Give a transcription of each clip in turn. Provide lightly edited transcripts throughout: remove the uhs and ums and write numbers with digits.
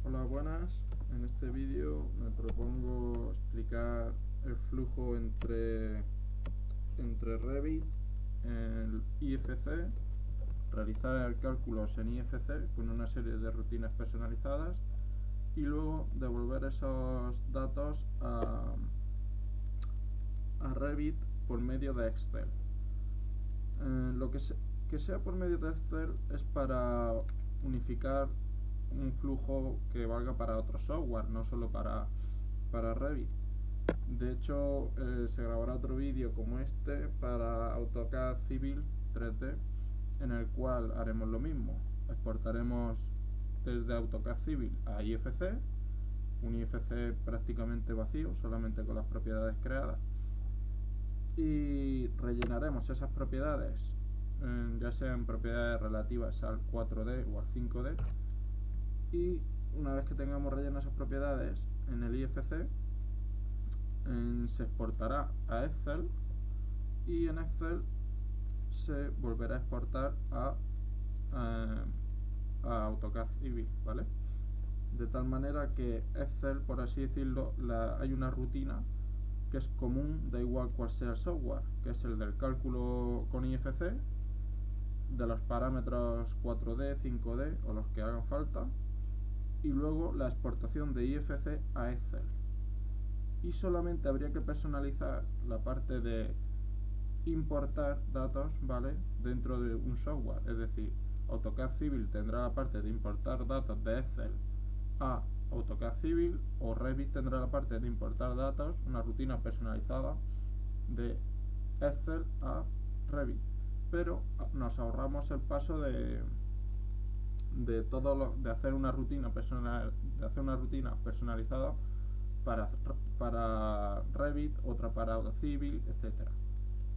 Hola, buenas. En este vídeo me propongo explicar el flujo entre Revit, el IFC, realizar el cálculos en IFC con una serie de rutinas personalizadas y luego devolver esos datos a Revit por medio de Excel. Lo que sea por medio de Excel es para unificar un flujo que valga para otro software, no solo para Revit. De hecho, se grabará otro vídeo como este para AutoCAD Civil 3D, en el cual haremos lo mismo. Exportaremos desde AutoCAD Civil a IFC, un IFC prácticamente vacío, solamente con las propiedades creadas, y rellenaremos esas propiedades, ya sean propiedades relativas al 4D o al 5D, y una vez que tengamos rellenas esas propiedades en el IFC, se exportará a Excel y en Excel se volverá a exportar a AutoCAD Civil, ¿vale? De tal manera que Excel, por así decirlo, hay una rutina que es común, da igual cuál sea el software, que es el del cálculo con IFC, de los parámetros 4D, 5D o los que hagan falta, y luego la exportación de IFC a Excel. Y solamente habría que personalizar la parte de importar datos, ¿vale?, dentro de un software. Es decir, AutoCAD Civil tendrá la parte de importar datos de Excel a AutoCAD Civil, o Revit tendrá la parte de importar datos, una rutina personalizada de Excel a Revit. Pero nos ahorramos el paso de hacer una rutina personalizada para Revit, otra para Civil, etcétera.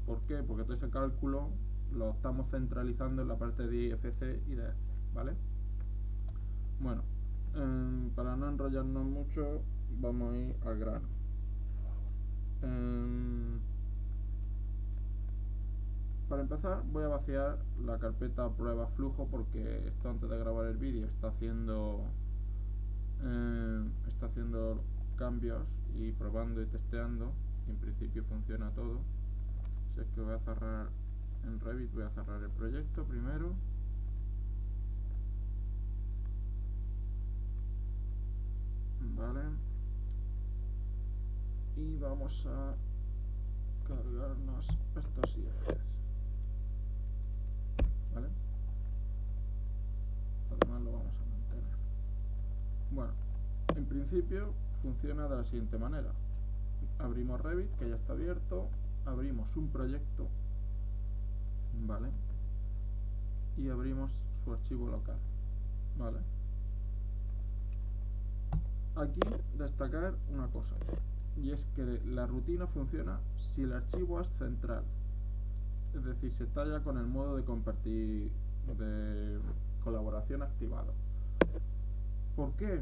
¿Por qué? Porque todo ese cálculo lo estamos centralizando en la parte de IFC y de Excel, ¿vale? Bueno, para no enrollarnos mucho, vamos a ir al grano. Para empezar, voy a vaciar la carpeta prueba flujo, porque esto, antes de grabar el vídeo, está haciendo cambios y probando y testeando, y en principio funciona todo. Así es que voy a cerrar en Revit, voy a cerrar el proyecto primero. Vale. Y vamos a cargarnos estos IFCs. ¿Vale? Además lo vamos a mantener. Bueno, en principio funciona de la siguiente manera. Abrimos Revit, que ya está abierto, abrimos un proyecto, ¿vale?, y abrimos su archivo local, ¿vale? Aquí destacar una cosa, y es que la rutina funciona si el archivo es central, es decir, si está ya con el modo de compartir, de colaboración activado. ¿Por qué?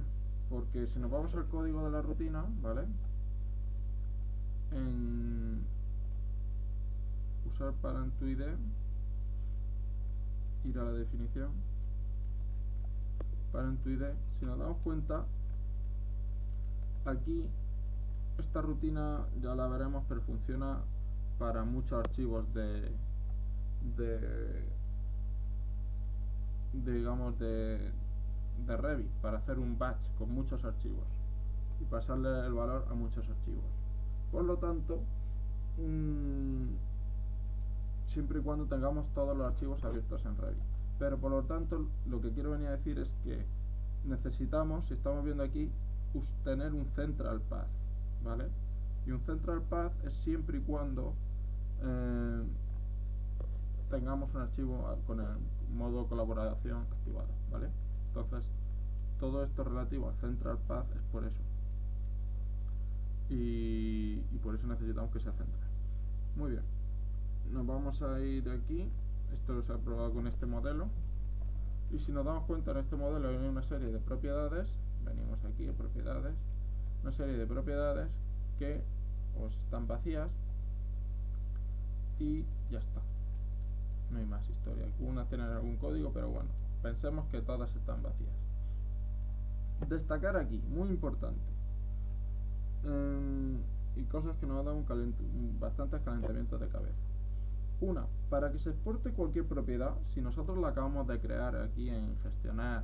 Porque si nos vamos al código de la rutina, ¿vale?, en usar Parent2ID, ir a la definición, Parent2ID, si nos damos cuenta, aquí esta rutina ya la veremos, pero funciona para muchos archivos digamos de Revit, para hacer un batch con muchos archivos y pasarle el valor a muchos archivos. Por lo tanto, siempre y cuando tengamos todos los archivos abiertos en Revit. Pero por lo tanto, lo que quiero venir a decir es que necesitamos, si estamos viendo aquí, tener un central path, ¿vale? Y un central path es siempre y cuando tengamos un archivo con el modo colaboración activado, ¿vale? Entonces, todo esto relativo al central path es por eso. Y por eso necesitamos que sea central. Muy bien, nos vamos a ir aquí. Esto se ha probado con este modelo, y si nos damos cuenta, en este modelo hay una serie de propiedades. Venimos aquí a propiedades, una serie de propiedades que están vacías y ya está, no hay más historia. Algunas tienen algún código, pero bueno, pensemos que todas están vacías. Destacar aquí, muy importante, y cosas que nos dan bastantes calentamientos de cabeza. Una, para que se exporte cualquier propiedad, si nosotros la acabamos de crear aquí en gestionar,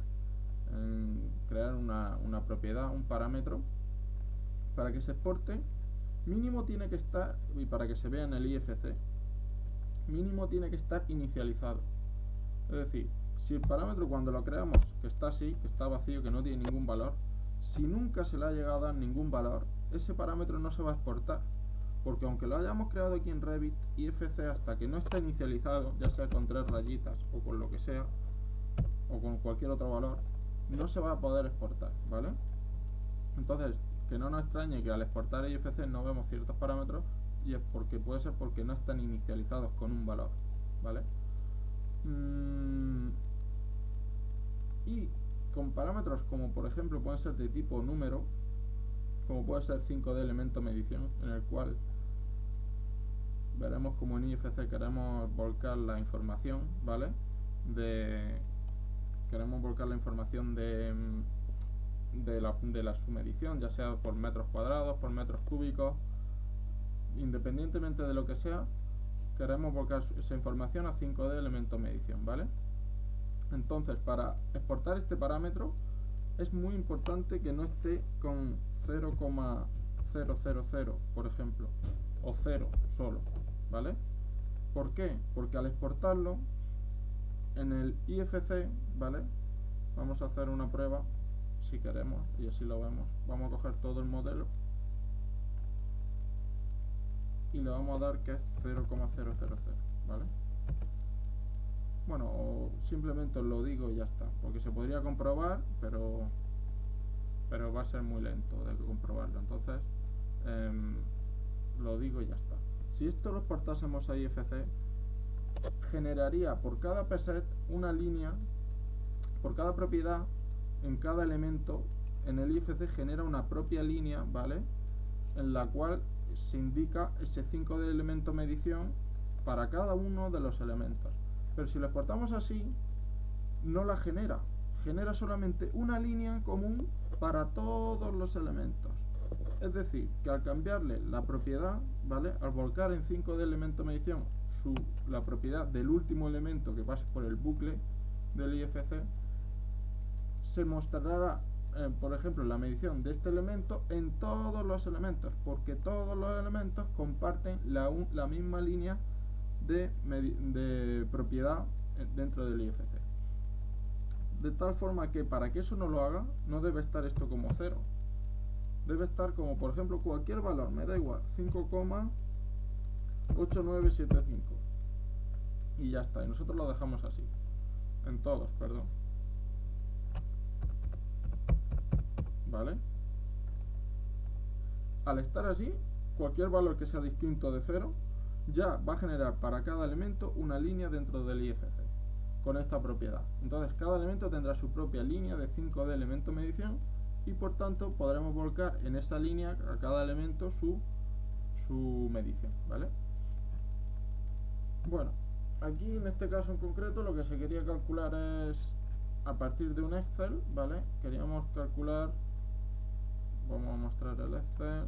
en crear una propiedad, un parámetro, para que se exporte, mínimo tiene que estar, y para que se vea en el IFC, mínimo tiene que estar inicializado. Es decir, si el parámetro cuando lo creamos, que está así, que está vacío, que no tiene ningún valor, si nunca se le ha llegado a dar ningún valor, ese parámetro no se va a exportar. Porque aunque lo hayamos creado aquí en Revit, IFC hasta que no esté inicializado, ya sea con 3 rayitas o con lo que sea, o con cualquier otro valor, no se va a poder exportar, ¿vale? Entonces, que no nos extrañe que al exportar IFC no vemos ciertos parámetros, y es porque puede ser porque no están inicializados con un valor, ¿vale? Y con parámetros como por ejemplo pueden ser de tipo número, como puede ser 5D elemento medición, en el cual veremos como en IFC queremos volcar la información, ¿vale? Queremos volcar la información de la submedición, ya sea por metros cuadrados, por metros cúbicos, independientemente de lo que sea, queremos volcar esa información a 5D elemento medición, ¿vale? Entonces, para exportar este parámetro es muy importante que no esté con 0,000, por ejemplo, o 0 solo, ¿vale? ¿Por qué? Porque al exportarlo en el IFC, ¿vale? Vamos a hacer una prueba si queremos y así lo vemos. Vamos a coger todo el modelo y le vamos a dar que es 0,000, ¿vale? Bueno, o simplemente os lo digo y ya está, porque se podría comprobar, pero va a ser muy lento de comprobarlo. Entonces lo digo y ya está. Si esto lo exportásemos a IFC, generaría por cada preset una línea, por cada propiedad, en cada elemento, en el IFC genera una propia línea, ¿vale? En la cual se indica ese 5 de elemento medición para cada uno de los elementos. Pero si lo exportamos así, no la genera. Genera solamente una línea común para todos los elementos. Es decir, que al cambiarle la propiedad, ¿vale? Al volcar en 5 de elemento medición la propiedad del último elemento que pase por el bucle del IFC, se mostrará, por ejemplo, la medición de este elemento en todos los elementos, porque todos los elementos comparten la misma línea de propiedad dentro del IFC. De tal forma que para que eso no lo haga, no debe estar esto como 0. Debe estar como, por ejemplo, cualquier valor, me da igual, 5,8975. Y ya está, y nosotros lo dejamos así. En todos, perdón. ¿Vale? Al estar así, cualquier valor que sea distinto de 0 ya va a generar para cada elemento una línea dentro del IFC con esta propiedad. Entonces cada elemento tendrá su propia línea de 5 de elemento medición y por tanto podremos volcar en esa línea a cada elemento su medición, ¿vale? Bueno, aquí en este caso en concreto lo que se quería calcular es a partir de un Excel, ¿vale? Queríamos calcular, vamos a mostrar el Excel,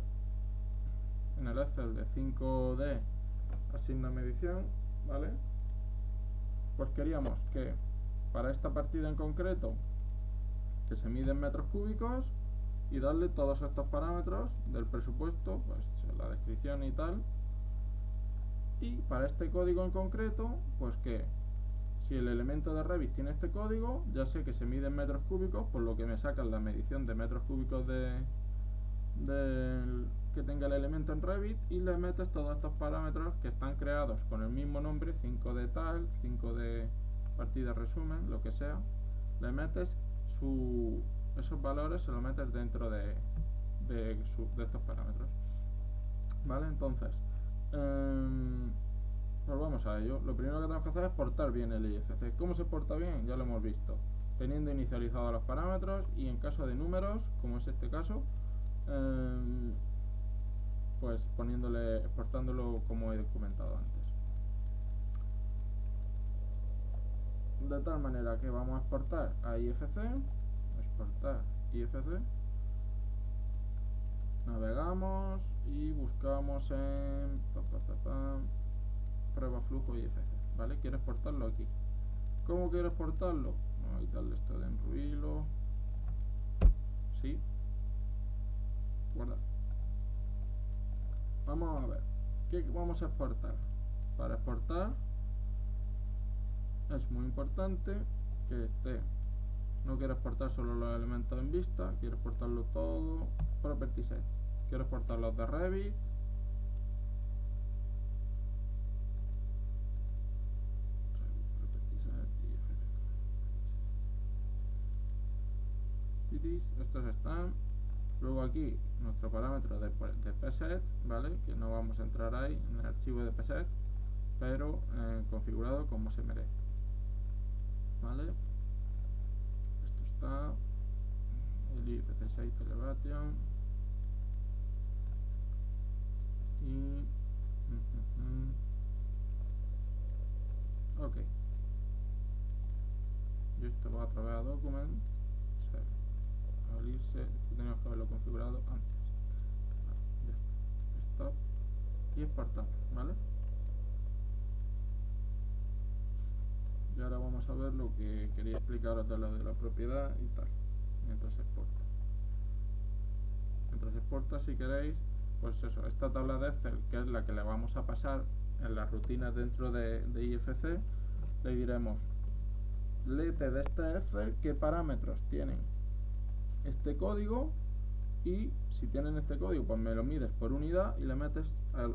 en el Excel de 5D asigna medición, ¿vale? Pues queríamos que para esta partida en concreto que se mide en metros cúbicos y darle todos estos parámetros del presupuesto, pues la descripción y tal, y para este código en concreto, pues que si el elemento de Revit tiene este código, ya sé que se mide en metros cúbicos, por lo que me sacan la medición de metros cúbicos que tenga el elemento en Revit y le metes todos estos parámetros que están creados con el mismo nombre, 5D tal, 5D partida resumen, lo que sea, le metes esos valores, se los metes dentro de estos parámetros, ¿vale? Entonces pues vamos a ello. Lo primero que tenemos que hacer es exportar bien el IFC. ¿Cómo se exporta bien? Ya lo hemos visto, teniendo inicializados los parámetros y en caso de números, como es este caso, pues exportándolo como he comentado antes. De tal manera que vamos a exportar a IFC, exportar IFC, navegamos y buscamos en prueba flujo IFC, ¿vale? Quiero exportarlo aquí. ¿Cómo quiero exportarlo? Vamos a quitarle esto de enruilo. Sí. Guarda. Vamos a ver. ¿Qué vamos a exportar? Para exportar es muy importante que esté. No quiero exportar solo los elementos en vista, quiero exportarlo todo. Property set. Quiero exportar los de Revit. Estos están. Luego aquí nuestro parámetro de pset, ¿vale? Que no vamos a entrar ahí en el archivo de pset, pero configurado como se merece, ¿vale? Esto está el IFC 6 elevation y ok, y esto va a través de document. Al irse, tenemos que haberlo configurado antes. Vale, stop y exportar, ¿vale? Y ahora vamos a ver lo que quería explicaros de lo de la propiedad y tal, mientras se exporta. Mientras se exporta, si queréis, pues eso, esta tabla de Excel, que es la que le vamos a pasar en las rutinas dentro de IFC, le diremos, léete de este Excel qué parámetros tienen este código, y si tienen este código pues me lo mides por unidad y le metes a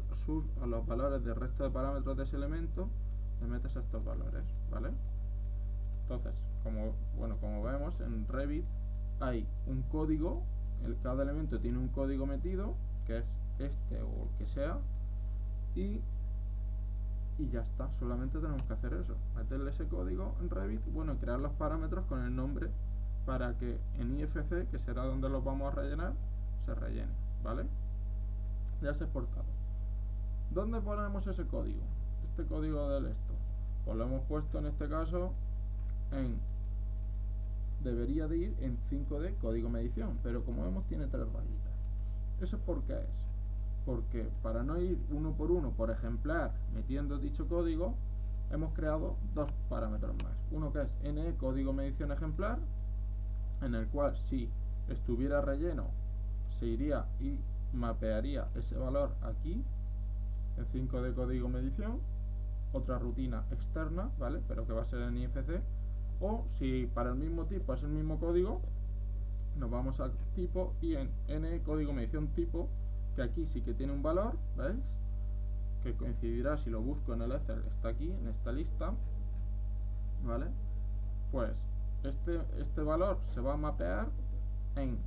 los valores del resto de parámetros de ese elemento, le metes a estos valores, ¿vale? Entonces, como vemos en Revit hay un código, cada elemento tiene un código metido, que es este o el que sea, y ya está, solamente tenemos que hacer eso, meterle ese código en Revit, bueno, crear los parámetros con el nombre para que en IFC, que será donde los vamos a rellenar, se rellene, ¿vale? Ya se ha exportado. ¿Dónde ponemos ese código? Este código del esto, pues lo hemos puesto en este caso debería de ir en 5D código medición, pero como vemos tiene 3 rayitas. ¿Eso por qué es? Porque para no ir uno por uno por ejemplar metiendo dicho código, hemos creado 2 parámetros más. Uno que es NE código medición ejemplar, en el cual si estuviera relleno se iría y mapearía ese valor aquí en 5D código medición, otra rutina externa, ¿vale? Pero que va a ser en IFC. O si para el mismo tipo es el mismo código, nos vamos a tipo y en N código medición tipo, que aquí sí que tiene un valor, ¿veis? Que coincidirá, si lo busco en el Excel, está aquí en esta lista, ¿vale? Pues este valor se va a mapear en,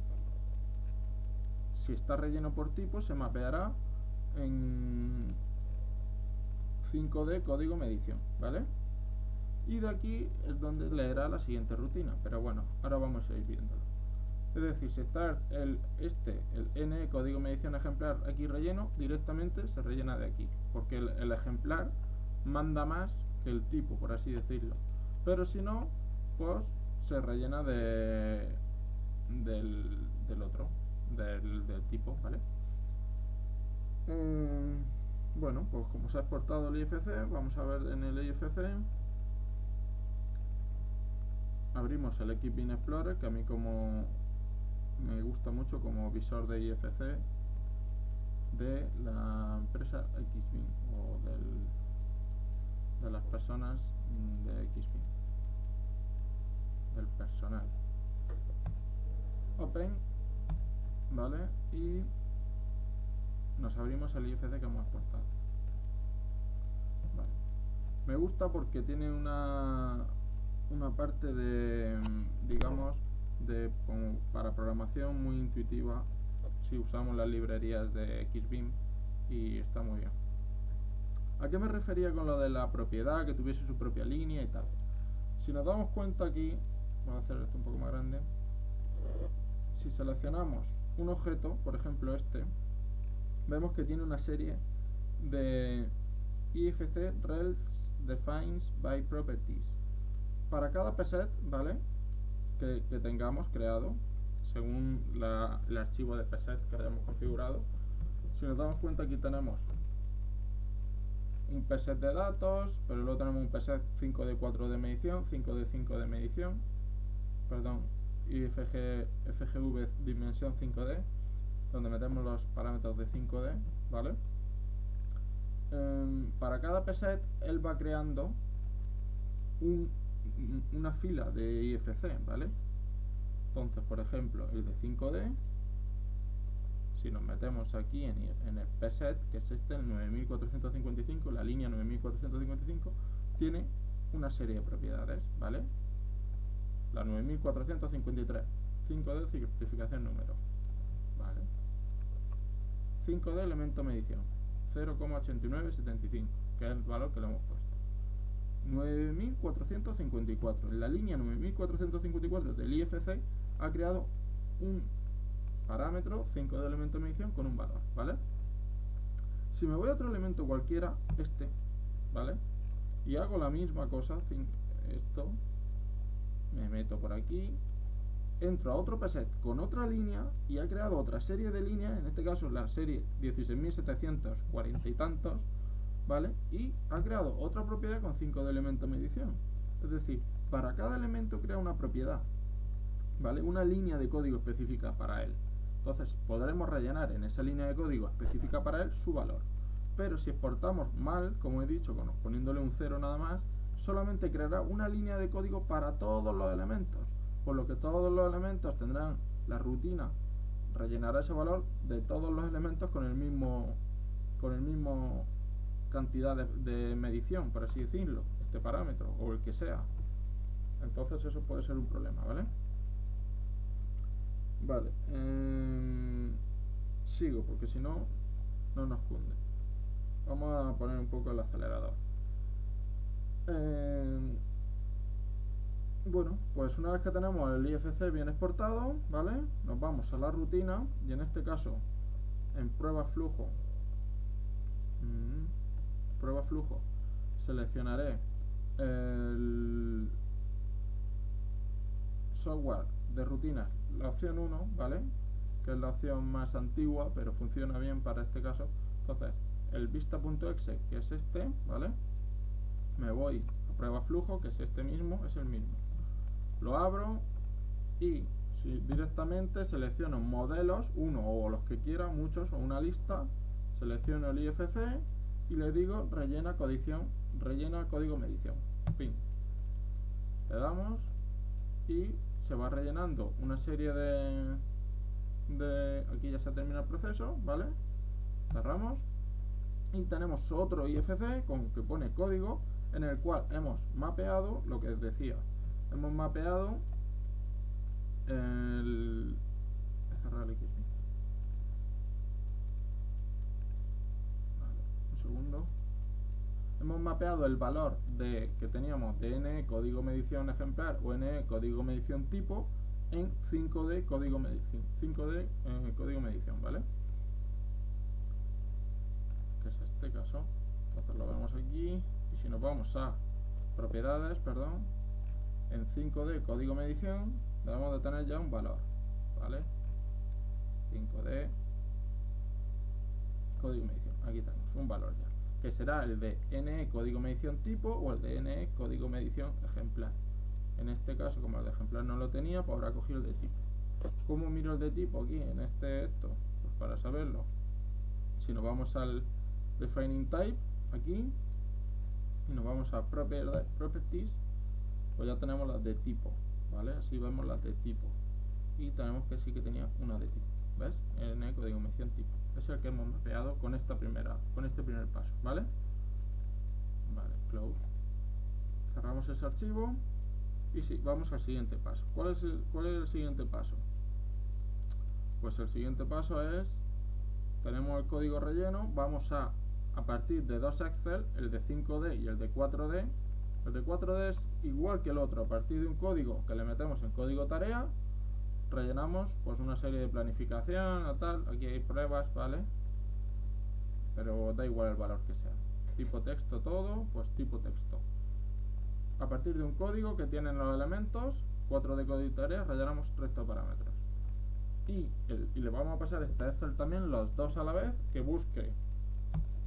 si está relleno por tipo, se mapeará en 5D código medición, ¿vale? Y de aquí es donde leerá la siguiente rutina, pero bueno, ahora vamos a ir viéndolo. Es decir, si está el N código medición ejemplar aquí relleno, directamente se rellena de aquí, porque el ejemplar manda más que el tipo, por así decirlo. Pero si no, pues se rellena del otro, del tipo, ¿vale? Bueno, pues como se ha exportado el IFC, vamos a ver en el IFC. Abrimos el XBIM Explorer, que a mí como me gusta mucho como visor de IFC de la empresa XBIM o de las personas de XBIM, del personal. Open, ¿vale? Y nos abrimos el IFC que hemos exportado. Vale. Me gusta porque tiene una parte de, digamos, como para programación muy intuitiva si usamos las librerías de XBIM, y está muy bien. ¿A qué me refería con lo de la propiedad, que tuviese su propia línea y tal? Si nos damos cuenta aquí, vamos a hacer esto un poco más grande, si seleccionamos un objeto, por ejemplo este, vemos que tiene una serie de IFC Rels Defines by Properties. Para cada preset, ¿vale? Que tengamos creado, según el archivo de preset que hayamos configurado. Si nos damos cuenta, aquí tenemos un preset de datos, pero luego tenemos un preset 5D 4D medición, 5D 5D medición, perdón, y FGV dimensión 5D, donde metemos los parámetros de 5D, ¿vale? Para cada preset él va creando una fila de IFC, ¿vale? Entonces, por ejemplo, el de 5D, si nos metemos aquí en el preset, que es este, el 9455, la línea 9455, tiene una serie de propiedades, ¿vale? La 9453, 5D certificación número, ¿vale? 5D elemento medición, 0,8975, que es el valor que le hemos puesto. 9454, en la línea 9454 del IFC ha creado un parámetro 5 de elemento de medición con un valor, ¿vale? Si me voy a otro elemento cualquiera, este, ¿vale? Y hago la misma cosa, esto, me meto por aquí, entro a otro preset con otra línea y ha creado otra serie de líneas, en este caso la serie 16.740 y tantos, ¿vale? Y ha creado otra propiedad con 5 de elemento de medición. Es decir, para cada elemento crea una propiedad, ¿vale? Una línea de código específica para él. Entonces podremos rellenar en esa línea de código específica para él su valor. Pero si exportamos mal, como he dicho, poniéndole un 0 nada más, solamente creará una línea de código para todos los elementos. Por lo que todos los elementos tendrán la rutina, rellenará ese valor de todos los elementos con el mismo cantidad de medición, por así decirlo, este parámetro o el que sea. Entonces eso puede ser un problema, ¿vale? Vale, sigo porque si no, no nos cunde. Vamos a poner un poco el acelerador. Bueno, pues una vez que tenemos el IFC bien exportado, ¿vale? Nos vamos a la rutina y en este caso, en prueba flujo, seleccionaré el software de rutinas, la opción 1, ¿vale? Que es la opción más antigua, pero funciona bien para este caso. Entonces, el vista.exe, que es este, ¿vale? Me voy a prueba flujo, que es este mismo, es el mismo. Lo abro y directamente selecciono modelos, uno o los que quiera, muchos o una lista, selecciono el IFC y le digo rellena código medición. Fin. Le damos y se va rellenando una serie de aquí ya se termina el proceso, ¿vale? Cerramos y tenemos otro IFC que pone código, en el cual hemos mapeado lo que decía. Hemos mapeado el... cerrar el XP. Vale, un segundo. Hemos mapeado el valor que teníamos de NE código medición ejemplar o NE código medición tipo en 5D código medición. 5D código medición, ¿vale? Que es este caso. Entonces lo vemos aquí. Y si nos vamos a propiedades, perdón, en 5D código medición debemos de tener ya un valor, ¿vale? 5D código medición. Aquí tenemos un valor ya, que será el de NE código medición tipo o el de NE código medición ejemplar. En este caso, como el de ejemplar no lo tenía, pues habrá cogido el de tipo. ¿Cómo miro el de tipo aquí en esto? Pues para saberlo, si nos vamos al defining type aquí y nos vamos a properties, pues ya tenemos las de tipo, ¿vale? Así vemos las de tipo y tenemos que sí que tenía una de tipo, ¿ves? NE código medición tipo es el que hemos mapeado con este primer paso, ¿vale? Vale, close. Cerramos ese archivo y sí, vamos al siguiente paso. ¿Cuál es el siguiente paso? Pues el siguiente paso es, tenemos el código relleno, vamos a partir de dos Excel, el de 5D y el de 4D. El de 4D es igual que el otro, a partir de un código que le metemos en código tarea, rellenamos pues una serie de planificación o tal. Aquí hay pruebas, ¿vale? Pero da igual el valor que sea. Tipo texto todo, pues tipo texto. A partir de un código que tienen los elementos, 4D código tarea, rellenamos estos parámetros. y le vamos a pasar este Excel también los dos a la vez, que busque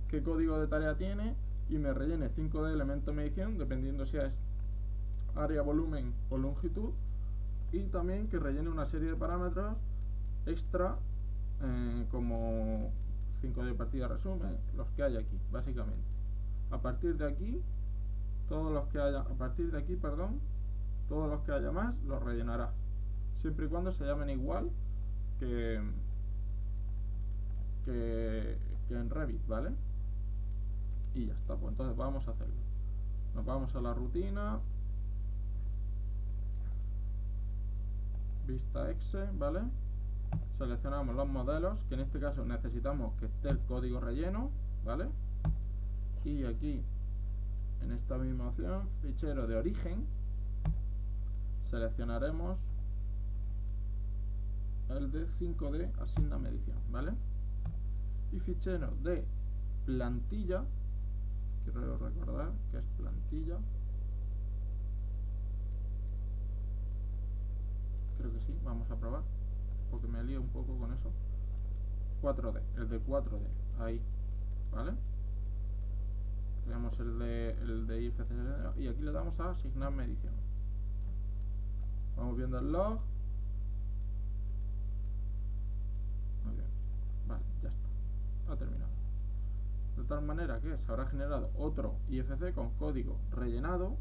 qué código de tarea tiene y me rellene 5 de elemento medición, dependiendo si es área, volumen o longitud, y también que rellene una serie de parámetros extra, como 5 de partida resumen, los que hay aquí, básicamente. A partir de aquí, todos los que haya más los rellenará, siempre y cuando se llamen igual que en Revit, ¿vale? Y ya está, pues entonces vamos a hacerlo. Nos vamos a la rutina, vista exe, ¿vale? Seleccionamos los modelos, que en este caso necesitamos que esté el código relleno, ¿vale? Y aquí, en esta misma opción, fichero de origen, seleccionaremos el de 5D asigna medición, ¿vale? Y fichero de plantilla, quiero recordar que es plantilla, creo que sí, vamos a probar, porque me lío un poco con eso. 4D, el de 4D, ahí, ¿vale? Creamos el de IFC y aquí le damos a asignar medición. Vamos viendo el log. Muy bien, vale, ya está, ha terminado. De tal manera que se habrá generado otro IFC con código rellenado,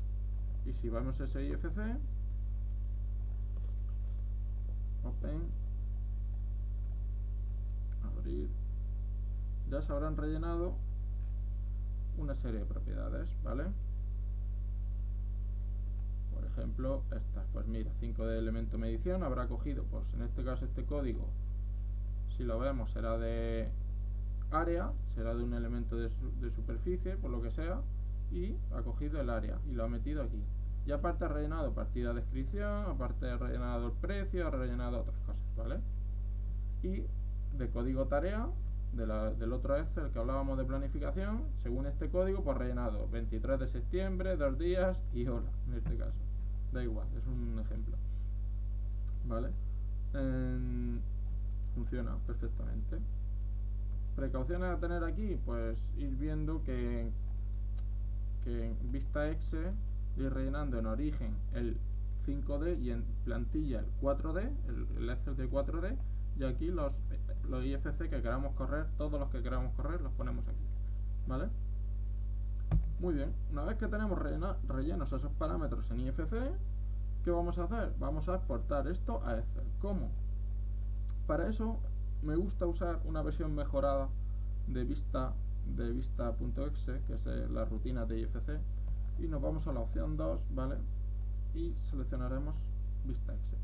y si vemos ese IFC, open, abrir, ya se habrán rellenado una serie de propiedades, ¿vale? Por ejemplo, estas, pues mira, 5 de elemento medición, habrá cogido, pues en este caso este código, si lo vemos, será de área, será de un elemento de superficie, por lo que sea, y ha cogido el área y lo ha metido aquí. Y aparte ha rellenado partida de descripción, aparte ha rellenado el precio, ha rellenado otras cosas, ¿vale? Y de código tarea, del otro Excel que hablábamos de planificación, según este código, pues rellenado 23 de septiembre, 2 días y hora, en este caso. Da igual, es un ejemplo, ¿vale? Funciona perfectamente. Precauciones a tener aquí, pues ir viendo que en vista exe, ir rellenando en origen el 5D y en plantilla el 4D, el Excel de 4D, y aquí los IFC que queramos correr, todos los que queramos correr, los ponemos aquí, ¿vale? Muy bien, una vez que tenemos rellenos esos parámetros en IFC, ¿qué vamos a hacer? Vamos a exportar esto a Excel. ¿Cómo? Para eso me gusta usar una versión mejorada de vista.exe, que es la rutina de IFC, y nos vamos a la opción 2, ¿vale? Y seleccionaremos vista exe.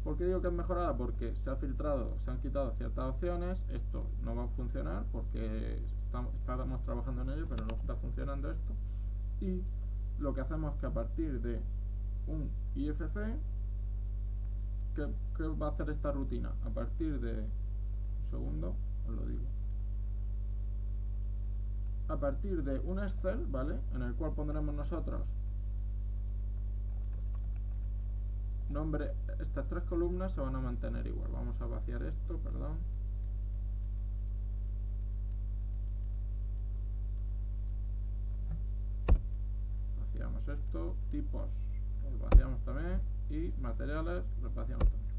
¿Por qué digo que es mejorada? Porque se ha filtrado, se han quitado ciertas opciones. Esto no va a funcionar porque estábamos trabajando en ello, pero no está funcionando esto. Y lo que hacemos es que a partir de un IFC, ¿qué va a hacer esta rutina? A partir de, un segundo, os lo digo, a partir de un Excel, ¿vale? En el cual pondremos nosotros nombre, estas 3 columnas se van a mantener igual. Vamos a vaciar esto, perdón. Vaciamos esto, tipos los vaciamos también, y materiales los vaciamos también.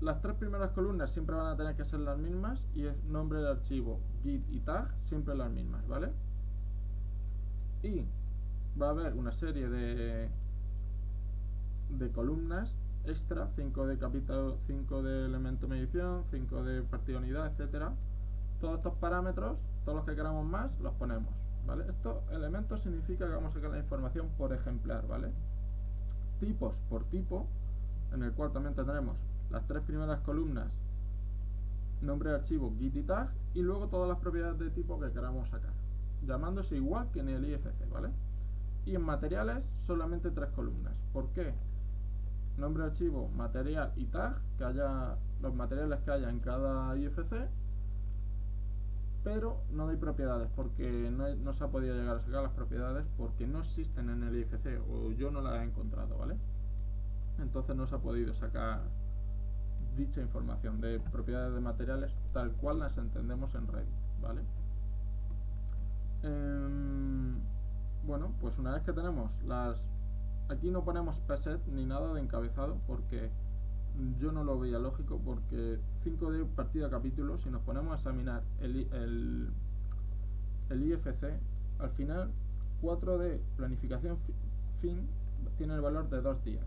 Las 3 primeras columnas siempre van a tener que ser las mismas, y el nombre del archivo, git y tag siempre las mismas, ¿vale? Y va a haber una serie de columnas extra, 5 de capital, 5 de elemento medición, 5 de partida unidad, etcétera. Todos estos parámetros, todos los que queramos más, los ponemos, ¿vale? Estos elementos significa que vamos a sacar la información por ejemplar, ¿vale? Tipos por tipo, en el cual también tendremos las 3 primeras columnas, nombre de archivo, git y tag, y luego todas las propiedades de tipo que queramos sacar, llamándose igual que en el IFC, ¿vale? Y en materiales solamente 3 columnas. ¿Por qué? Nombre de archivo, material y tag, que haya los materiales que haya en cada IFC, pero no hay propiedades, porque no se ha podido llegar a sacar las propiedades porque no existen en el IFC, o yo no las he encontrado, ¿vale? entonces no se ha podido sacar dicha información de propiedades de materiales tal cual las entendemos en Revit, ¿vale? Bueno, pues una vez que tenemos las... Aquí no ponemos preset ni nada de encabezado porque yo no lo veía lógico, porque 5D partido a capítulo, si nos ponemos a examinar el IFC, al final 4D planificación fin tiene el valor de 2 días,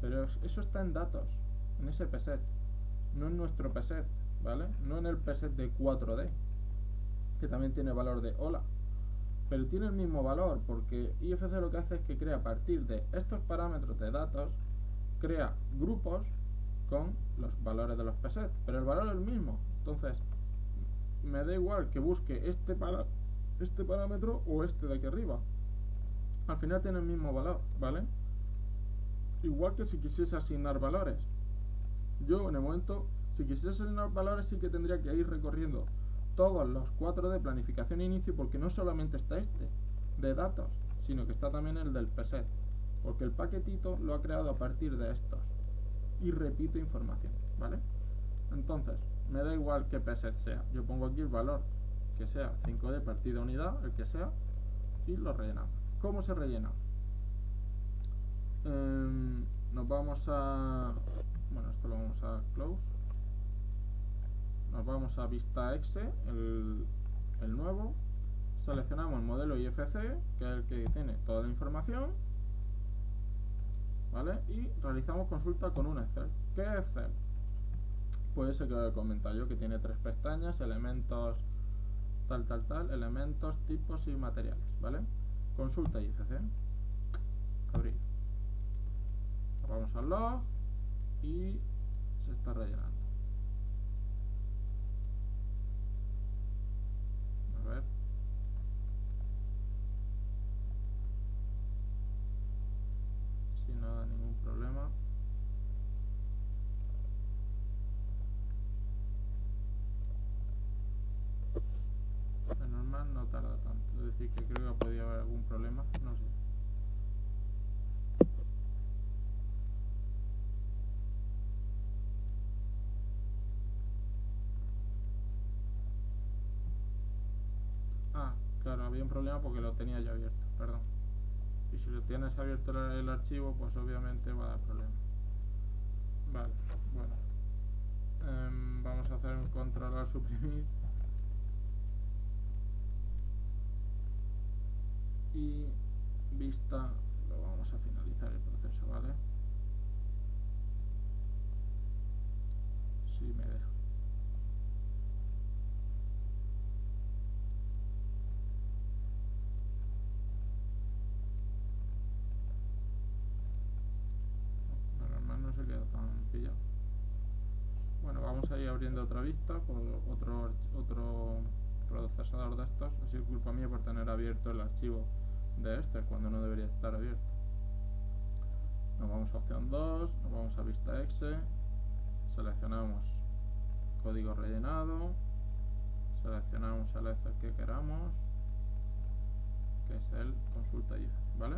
pero eso está en datos, en ese preset, no en nuestro preset, ¿vale? No en el preset de 4D, que también tiene valor de hola, pero tiene el mismo valor, porque IFC lo que hace es que crea a partir de estos parámetros de datos, crea grupos con los valores de los presets, pero el valor es el mismo. Entonces me da igual que busque este parámetro o este de aquí arriba, al final tiene el mismo valor, ¿vale? Igual que si quisiese asignar valores, yo en el momento, si quisiese asignar valores, sí que tendría que ir recorriendo todos los 4 de planificación e inicio, porque no solamente está este de datos, sino que está también el del preset, porque el paquetito lo ha creado a partir de estos y repito información, ¿vale? Entonces me da igual qué preset sea, yo pongo aquí el valor que sea 5D partida unidad, el que sea, y lo rellenamos. ¿Cómo se rellena? Nos vamos a... Bueno, esto lo vamos a close. Nos vamos a vista exe, el nuevo. Seleccionamos el modelo IFC, que es el que tiene toda la información, ¿vale? Y realizamos consulta con un Excel. ¿Qué es Excel? Pues ese que os he comentado yo, que tiene 3 pestañas, elementos, tal, elementos, tipos y materiales, ¿vale? Consulta IFC. Abrir. Vamos al log y se está rellenando. A ver. Si no da ningún problema. Es normal, no tarda tanto. Es decir, que creo que podría haber algún problema, no sé. Ah, claro, había un problema porque lo tenía ya abierto, perdón. Y si lo tienes abierto el archivo, pues obviamente va a dar problema. Vale, bueno. Vamos a hacer un control al suprimir. Y vista, lo vamos a finalizar el proceso, ¿vale? Sí, me deja. Normal no se queda tan pillado. Bueno, vamos a ir abriendo otra vista por otro procesador de estos. Ha sido culpa mía por tener abierto el archivo de este cuando no debería estar abierto. Nos vamos a opción 2, nos vamos a vista exe, seleccionamos código rellenado, seleccionamos el Excel que queramos, que es el consulta IF, ¿vale?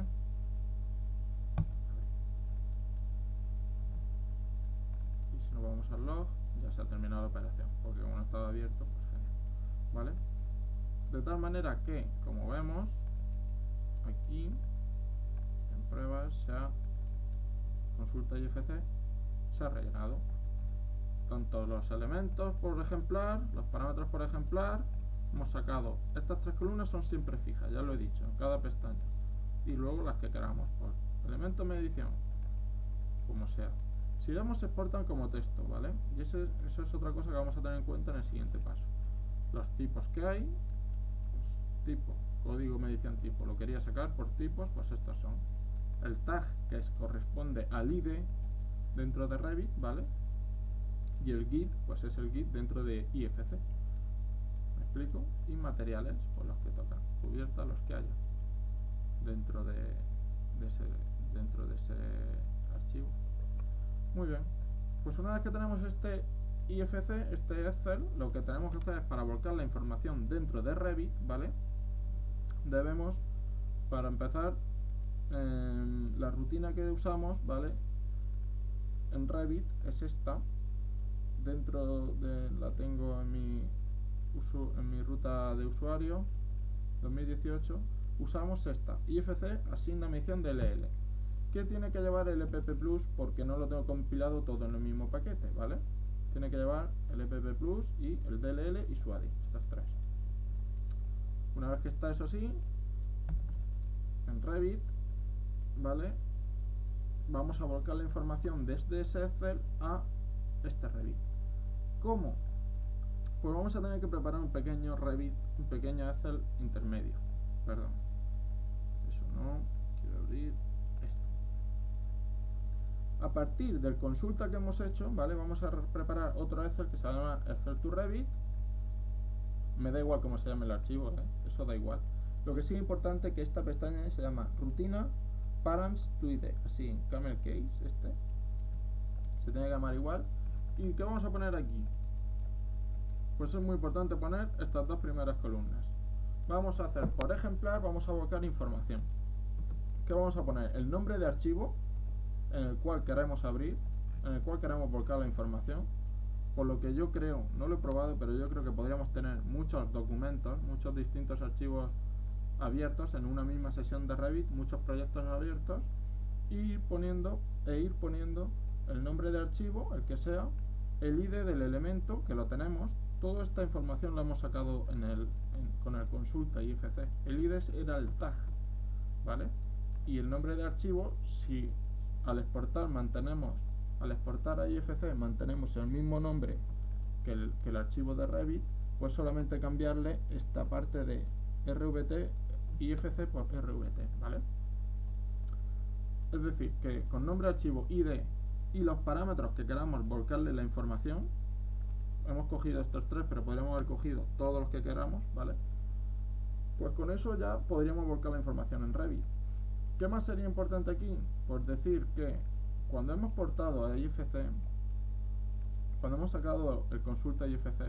Y si nos vamos al log, ya se ha terminado la operación, porque como no estaba abierto, pues genial, ¿vale? De tal manera que, como vemos, aquí en pruebas consulta IFC se ha rellenado tanto los elementos por ejemplar, los parámetros por ejemplar. Hemos sacado estas 3 columnas, son siempre fijas, ya lo he dicho, en cada pestaña, y luego las que queramos por elemento medición, como sea. Si vemos, se exportan como texto, ¿vale? Y eso es otra cosa que vamos a tener en cuenta en el siguiente paso. Los tipos que hay, pues, tipo, código medición tipo, lo quería sacar por tipos, pues estos son. El tag, que corresponde al ID dentro de Revit, ¿vale? Y el git, pues es el git dentro de IFC. ¿Me explico? Y materiales, pues los que tocan, cubierta, los que haya dentro de ese archivo. Muy bien, pues una vez que tenemos este IFC, este Excel, lo que tenemos que hacer es, para volcar la información dentro de Revit, ¿vale? Debemos, para empezar, la rutina que usamos, ¿vale? en Revit es esta. Dentro de la tengo en mi ruta de usuario 2018. Usamos esta, IFC asigna medición DLL. ¿Qué tiene que llevar el EPP Plus? Porque no lo tengo compilado todo en el mismo paquete, ¿vale? Tiene que llevar el EPP Plus y el DLL y su ADI, estas tres. Una vez que está eso así, en Revit, ¿vale? Vamos a volcar la información desde ese Excel a este Revit. ¿Cómo? Pues vamos a tener que preparar un pequeño Revit, un pequeño Excel intermedio. Perdón. Eso no, quiero abrir esto. A partir del consulta que hemos hecho, ¿vale? Vamos a preparar otro Excel que se llama Excel to Revit. Me da igual cómo se llame el archivo, ¿eh? Eso da igual. Lo que sí es importante es que esta pestaña se llama Rutina Params to ID, así en Camel Case, se tiene que llamar igual. ¿Y qué vamos a poner aquí? Pues es muy importante poner estas dos primeras columnas. Vamos a hacer por ejemplar, vamos a volcar información. ¿Qué vamos a poner? El nombre de archivo en el cual queremos abrir, en el cual queremos volcar la información. Por lo que yo creo, no lo he probado, pero yo creo que podríamos tener muchos documentos, muchos distintos archivos abiertos en una misma sesión de Revit, muchos proyectos abiertos, y ir poniendo el nombre de archivo, el que sea, el ID del elemento, que lo tenemos. Toda esta información la hemos sacado con el consulta IFC. El ID era el tag, ¿vale? Y el nombre de archivo, si al exportar a IFC mantenemos el mismo nombre que el archivo de Revit, pues solamente cambiarle esta parte de RVT IFC por RVT, ¿vale? Es decir, que con nombre archivo, ID y los parámetros que queramos volcarle la información, hemos cogido estos tres, pero podríamos haber cogido todos los que queramos, ¿vale? Pues con eso ya podríamos volcar la información en Revit. ¿Qué más sería importante aquí? Pues decir que cuando hemos portado a IFC, cuando hemos sacado el consulta IFC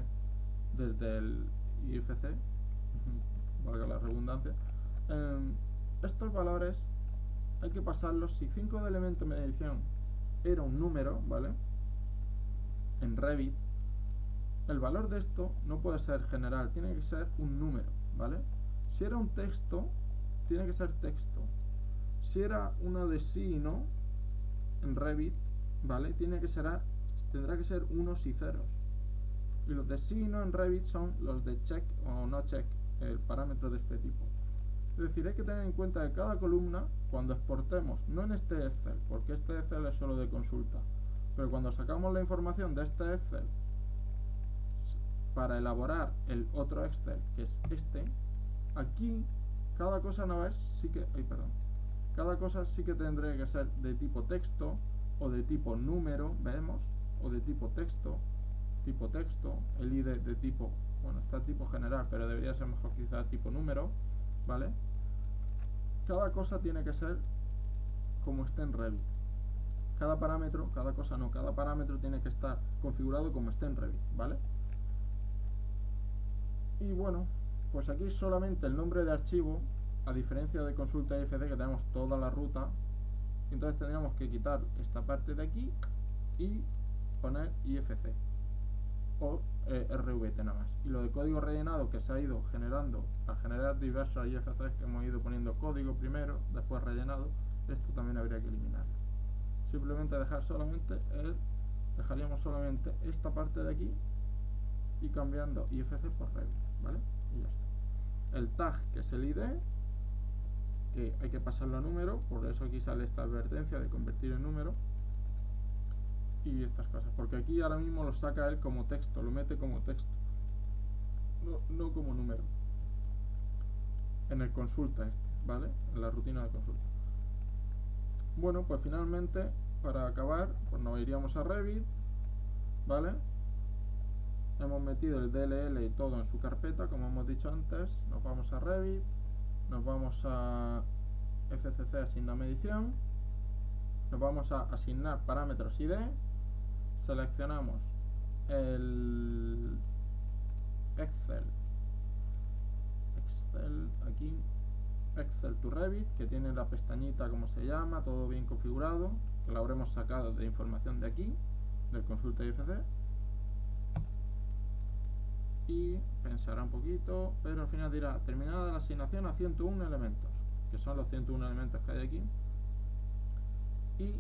desde el IFC, valga la redundancia, estos valores hay que pasarlos. Si 5 de elemento de medición era un número, ¿vale? En Revit, el valor de esto no puede ser general, tiene que ser un número, ¿vale? Si era un texto, tiene que ser texto. Si era una de sí y no, en Revit, ¿vale? Tendrá que ser unos y ceros. Y los de sí y no en Revit son los de check o no check, el parámetro de este tipo. Es decir, hay que tener en cuenta que cada columna, cuando exportemos, no en este Excel, porque este Excel es solo de consulta, pero cuando sacamos la información de este Excel para elaborar el otro Excel, que es este, aquí cada cosa cada cosa sí que tendría que ser de tipo texto o de tipo número, vemos, o de tipo texto, el ID de tipo, bueno, está tipo general, pero debería ser mejor quizá tipo número, ¿vale? Cada cosa tiene que ser como esté en Revit. Cada parámetro tiene que estar configurado como esté en Revit, ¿vale? Y bueno, pues aquí solamente el nombre de archivo, a diferencia de consulta IFC que tenemos toda la ruta, entonces tendríamos que quitar esta parte de aquí y poner IFC o RVT nada más. Y lo de código rellenado que se ha ido generando al generar diversos IFCs que hemos ido poniendo código primero, después rellenado, esto también habría que eliminarlo. Simplemente dejaríamos solamente esta parte de aquí y cambiando IFC por Revit, ¿vale? Y ya está. El tag, que es el ID, que hay que pasarlo a número, por eso aquí sale esta advertencia de convertir en número, y estas cosas, porque aquí ahora mismo lo saca él como texto, lo mete como texto, no como número, en el consulta ¿vale? En la rutina de consulta. Bueno, pues finalmente, para acabar, pues nos iríamos a Revit, ¿vale? Hemos metido el DLL y todo en su carpeta, como hemos dicho antes. Nos vamos a Revit, nos vamos a FCC asigna medición, nos vamos a asignar parámetros ID, seleccionamos el Excel aquí, Excel to Revit, que tiene la pestañita como se llama, todo bien configurado, que lo habremos sacado de información de aquí, del consulta IFC, y pensará un poquito, pero al final dirá terminada la asignación a 101 elementos, que son los 101 elementos que hay aquí. Y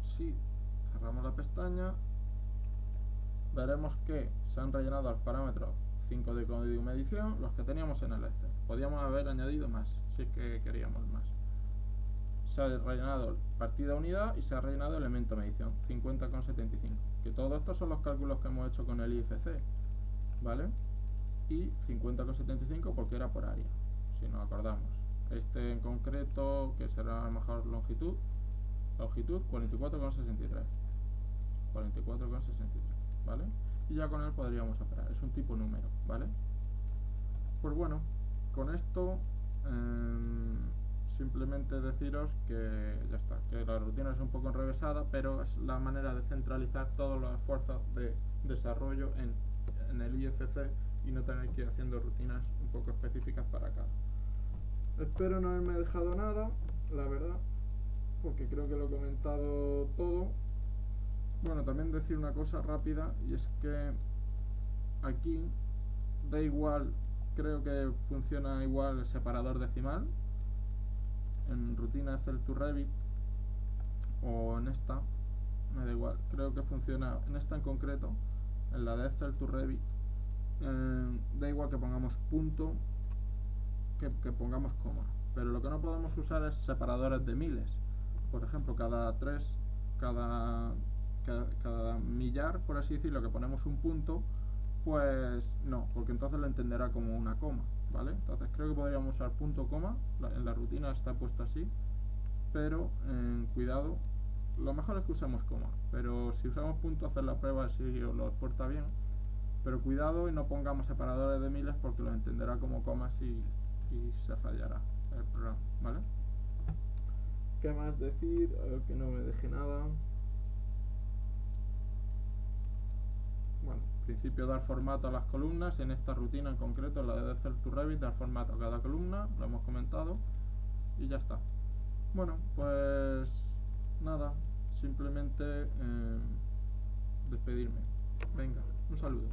si cerramos la pestaña, veremos que se han rellenado los parámetros 5 de código y medición, los que teníamos en el Excel. Podíamos haber añadido más, si es que queríamos más. Se ha rellenado partida unidad y se ha rellenado elemento medición, 50,75. Que todos estos son los cálculos que hemos hecho con el IFC, ¿vale? Y 50,75 porque era por área, si nos acordamos. Este en concreto, que será a lo mejor longitud 44,63. 44,63, ¿vale? Y ya con él podríamos operar, es un tipo número, ¿vale? Pues bueno, con esto simplemente deciros que ya está, que la rutina es un poco enrevesada, pero es la manera de centralizar todos los esfuerzos de desarrollo en el IFC y no tener que ir haciendo rutinas un poco específicas para cada. Espero no haberme dejado nada, la verdad, porque creo que lo he comentado todo. Bueno, también decir una cosa rápida, y es que aquí da igual, creo que funciona igual el separador decimal en rutina Excel to Revit o en esta, me da igual, creo que funciona en esta en concreto, en la de Excel to Revit. Da igual que pongamos punto que pongamos coma, pero lo que no podemos usar es separadores de miles. Por ejemplo, cada millar, por así decirlo, que ponemos un punto, pues no, porque entonces lo entenderá como una coma, ¿vale? Entonces creo que podríamos usar punto coma, en la rutina está puesto así, pero cuidado, lo mejor es que usemos coma, pero si usamos punto, hacer la prueba si os lo exporta bien, pero cuidado y no pongamos separadores de miles porque lo entenderá como comas y se rayará el programa, ¿vale? ¿Qué más decir? A ver que no me deje nada. Bueno, en principio dar formato a las columnas, en esta rutina en concreto, la de Excel to Revit, dar formato a cada columna, lo hemos comentado, y ya está. Bueno, pues nada, simplemente despedirme. Venga, un saludo.